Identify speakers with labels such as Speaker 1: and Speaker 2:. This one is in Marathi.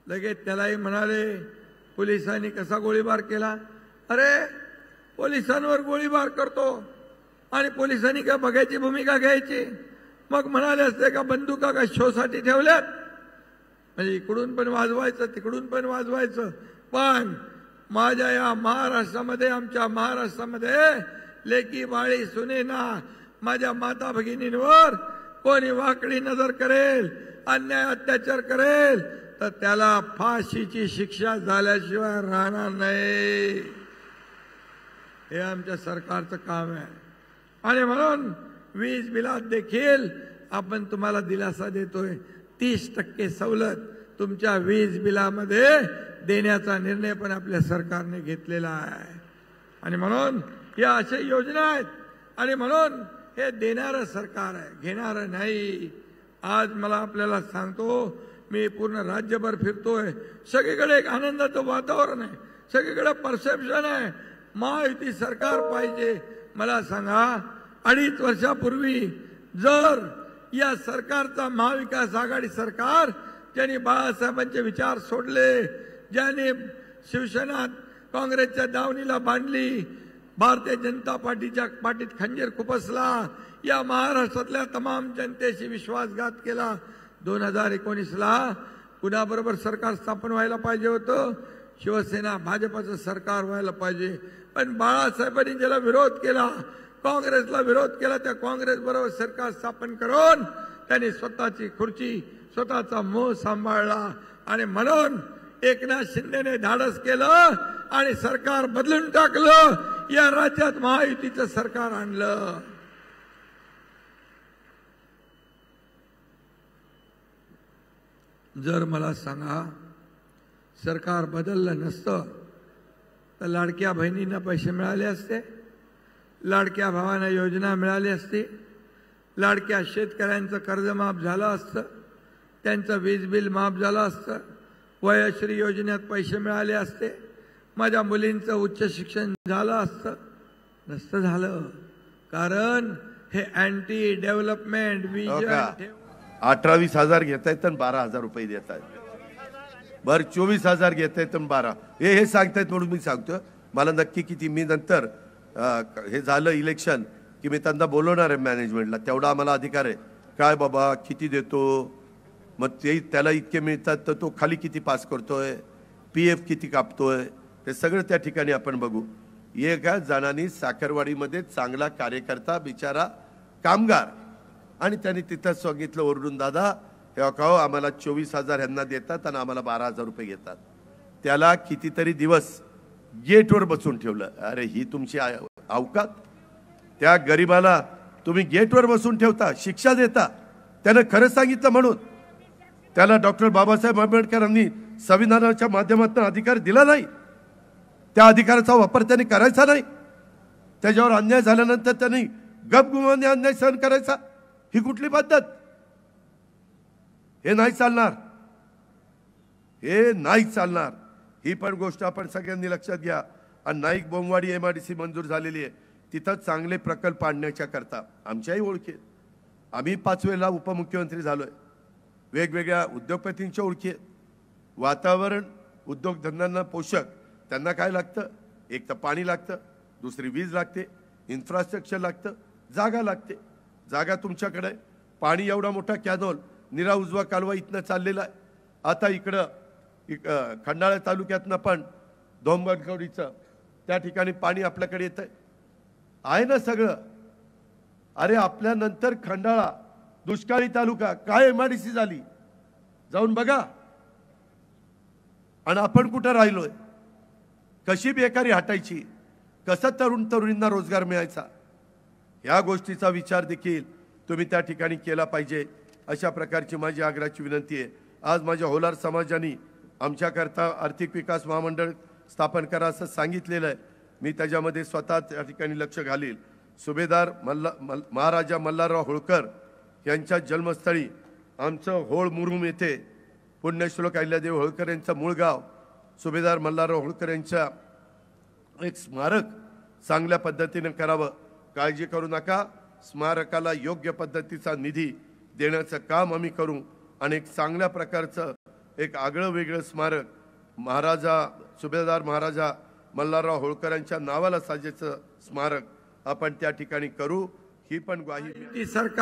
Speaker 1: लगेच त्यालाही म्हणाले पोलिसांनी कसा गोळीबार केला. अरे पोलिसांवर गोळीबार करतो आणि पोलिसांनी काय बघायची भूमिका घ्यायची. मग म्हणाले असते का बंदुका का शोसाठी ठेवल्यात, म्हणजे इकडून पण वाजवायचं तिकडून पण वाजवायचं. पण माझ्या या महाराष्ट्रामध्ये, आमच्या महाराष्ट्रामध्ये लेकी बाळी सुनेना, माझ्या माता भगिनींवर कोणी वाकडी नजर करेल, अन्याय अत्याचार करेल तर त्याला फाशीची शिक्षा झाल्याशिवाय राहणार नाही. हे आमच्या सरकारचं काम आहे. आणि म्हणून वीज बिलात देखील आपण तुम्हाला दिलासा देतोय. 30% सवलत तुमच्या वीज बिलामध्ये देण्याचा निर्णय पण आपल्या सरकारने घेतलेला आहे. आणि म्हणून या अशा योजना आहेत. आणि म्हणून हे देणारं सरकार आहे, घेणारं नाही. आज मला आपल्याला सांगतो, मी पूर्ण राज्यभर फिरतोय, सगळीकडे एक आनंदाचं वातावरण आहे, सगळीकडे परसेप्शन आहे महायुती सरकार पाहिजे. मला सांगा 2.5 वर्षापूर्वी जर या सरकारचा महाविकास आघाडी सरकार, ज्यांनी बाळासाहेबांचे विचार सोडले, ज्यांनी शिवसेना काँग्रेसच्या दावणीला बांधली, भारतीय जनता पार्टीच्या पाठीत खंजीर खुपसला, या महाराष्ट्रातल्या तमाम जनतेशी विश्वासघात केला. 2019ला कुणाबरोबर सरकार स्थापन व्हायला पाहिजे होतं? शिवसेना भाजपचं सरकार व्हायला पाहिजे. पण बाळासाहेबांनी ज्याला विरोध केला, काँग्रेसला विरोध केला, त्या काँग्रेस बरोबर सरकार स्थापन करून त्यांनी स्वतःची खुर्ची, स्वतःचा मोह सांभाळला. आणि म्हणून एकनाथ शिंदेने धाडस केलं आणि सरकार बदलून टाकलं. या राज्यात महायुतीचं सरकार आणलं. जर मला सांगा सरकार बदललं नसतं तर लाडक्या बहिणींना पैसे मिळाले असते, लाडक्या भावांना योजना मिळाली असती, लाडक्या शेतकऱ्यांचं कर्ज माफ झालं असतं, त्यांचं वीज बिल माफ झालं असतं, वयश्री योजनेत पैसे मिळाले असते, माझ्या मुलींचं उच्च शिक्षण झालं असतं. नसतं झालं. कारण हे अँटी डेव्हलपमेंट विजन.
Speaker 2: 18-20 घेत आहेत आणि 12,000 रुपये देत आहेत. बरं 24,000 घेत आहेत आणि 12 हे सांगतायत म्हणून मी सांगतो. मला नक्की किती, मी नंतर हे झालं इलेक्शन की मी त्यांना बोलवणार आहे मॅनेजमेंटला, तेवढा आम्हाला अधिकार आहे. काय बाबा किती देतो, मग ते त्याला इतके मिळतात तर तो खाली किती पास करतोय, PF किती कापतोय, ते सगळं त्या ठिकाणी आपण बघू. एका जणांनी साखरवाडीमध्ये चांगला कार्यकर्ता बिचारा कामगार, आणि त्यांनी तिथं सांगितलं ओरडून, दादा हे खाओ आम्हाला 24,000 ह्यांना देतात आणि आम्हाला 12,000 रुपये घेतात. त्याला कितीतरी दिवस गेटवर बसून ठेवलं. अरे ही तुमची अवकात? त्या गरीबाला तुम्ही गेटवर बसून ठेवता, शिक्षा देता. त्यानं खरं सांगितलं म्हणून त्याला डॉक्टर बाबासाहेब आंबेडकरांनी संविधानाच्या माध्यमातून अधिकार दिला नाही. त्या अधिकाराचा वापर त्यांनी करायचा नाही. त्याच्यावर अन्याय झाल्यानंतर त्यांनी गपगुमाने अन्याय सहन करायचा. ही कुठली पद्धत? हे नाही चालणार, हे नाही चालणार. ही पण गोष्ट आपण सगळ्यांनी लक्षात घ्या. आणि नाईक बोमवाडी MIDC मंजूर झालेली आहे, तिथं चांगले प्रकल्प आणण्याच्या करता आमच्याही ओळखी. आम्ही 5 वेळेला उपमुख्यमंत्री झालोय. वेगवेगळ्या उद्योगपतींच्या ओळखी आहेत. वातावरण उद्योगधंद्यांना पोषक, त्यांना काय लागतं? एक तर पाणी लागतं, दुसरी वीज लागते, इन्फ्रास्ट्रक्चर लागतं, जागा लागते. जागा तुमच्याकडे आहे. पाणी एवढा मोठा कॅनॉल निरा उजवा कालवा इथनं चाललेला आहे. आता इकडं खंडाळा तालुक्यातनं पण धोमगडकवडीचं त्या ठिकाणी पाणी आपल्याकडे येतं आहे ना सगळं. अरे आपल्यानंतर खंडाळा दुष्काळी तालुका काय MIDC झाली, जाऊन बघा. आणि आपण कुठं राहिलोय? कशी बेकारी हटायची, कसं तरुण तरुणींना रोजगार मिळायचा, या गोष्टीचा विचार देखील तुम्ही त्या ठिकाणी केला पाहिजे. अशा प्रकारची माझी आग्रहाची विनंती आहे. आज माझ्या होलार समाजाने आमच्याकरता आर्थिक विकास महामंडळ स्थापन करा असं सांगितलेलं आहे. मी त्याच्यामध्ये स्वतः त्या ठिकाणी लक्ष घालील. सुभेदार महाराजा मल्हारराव होळकर यांच्या जन्मस्थळी आमचं होळ मुरुम येथे पुण्यश्लोक अहिल्यादेवी होळकर यांचं मूळ गाव, सुभेदार मल्हारराव होळकर यांच्या एक स्मारक चांगल्या पद्धतीने करावं. काळजी करू नका, स्मारकाला योग्य पद्धतीचा निधी देण्याचं काम आम्ही करू आणि एक चांगल्या प्रकारचं एक आगळं वेगळं स्मारक सुभेदार महाराजा मल्हारराव होळकरांच्या नावाला साजेचं स्मारक आपण त्या ठिकाणी करू, ही पण ग्वाही
Speaker 1: सरकार